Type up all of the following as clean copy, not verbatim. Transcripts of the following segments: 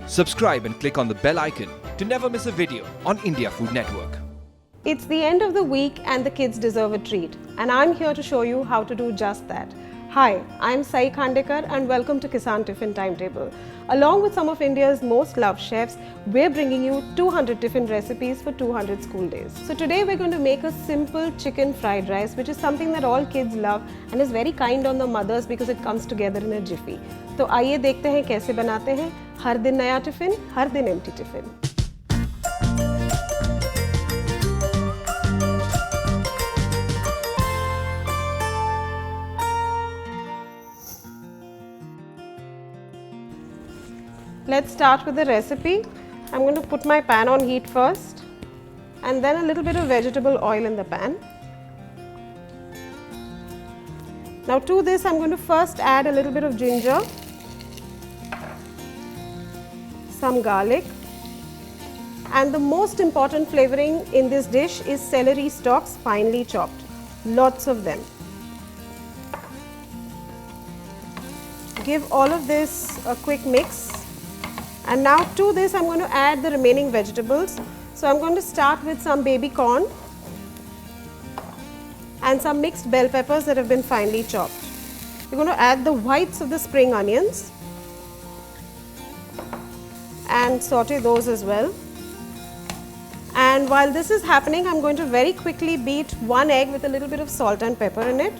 Subscribe and click on the bell icon to never miss a video on India Food Network. It's the end of the week and the kids deserve a treat, and I'm here to show you how to do just that. Hi, I'm Sai Khandekar and welcome to Kissan Tiffin Timetable. Along with some of India's most loved chefs, we're bringing you 200 Tiffin recipes for 200 school days. So today we're going to make a simple chicken fried rice, which is something that all kids love and is very kind on the mothers because it comes together in a jiffy. तो आइए देखते हैं कैसे बनाते हैं हर दिन नया tiffin, हर दिन empty tiffin. Let's start with the recipe. I'm going to put my pan on heat first and then a little bit of vegetable oil in the pan. Now to this I'm going to first add a little bit of ginger, some garlic, and the most important flavoring in this dish is celery stalks finely chopped, lots of them. Give all of this a quick mix. And now to this I'm going to add the remaining vegetables. So I'm going to start with some baby corn and some mixed bell peppers that have been finely chopped. We're going to add the whites of the spring onions and saute those as well. And while this is happening, I'm going to very quickly beat one egg with a little bit of salt and pepper in it.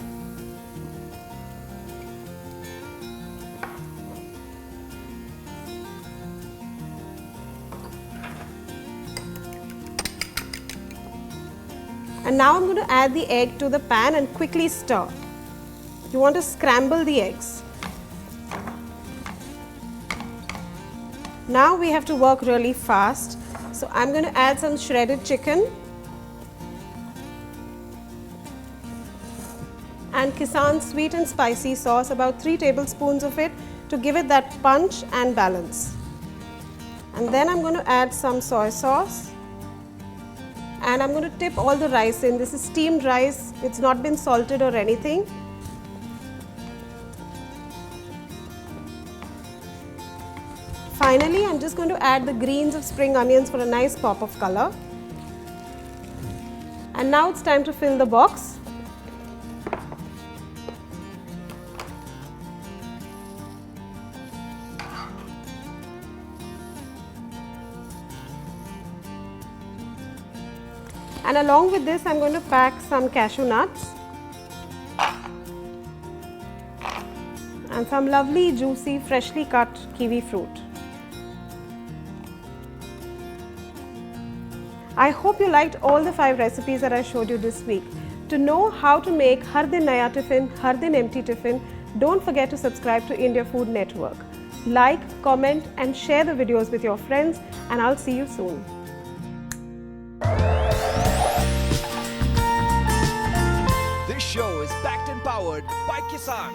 And now I'm going to add the egg to the pan and quickly stir. You want to scramble the eggs. Now we have to work really fast. So I'm going to add some shredded chicken and Kissan Sweet and Spicy Sauce, about 3 tablespoons of it to give it that punch and balance. And then I'm going to add some soy sauce. And I'm going to tip all the rice in. This is steamed rice, it's not been salted or anything. Finally, I'm just going to add the greens of spring onions for a nice pop of color. And now it's time to fill the box. And along with this, I'm going to pack some cashew nuts and some lovely, juicy, freshly cut kiwi fruit. I hope you liked all the 5 recipes that I showed you this week. To know how to make Har Din Naya Tiffin, Har Din Empty Tiffin, don't forget to subscribe to India Food Network. Like, comment and share the videos with your friends, and I'll see you soon. This show is backed and powered by Kissan.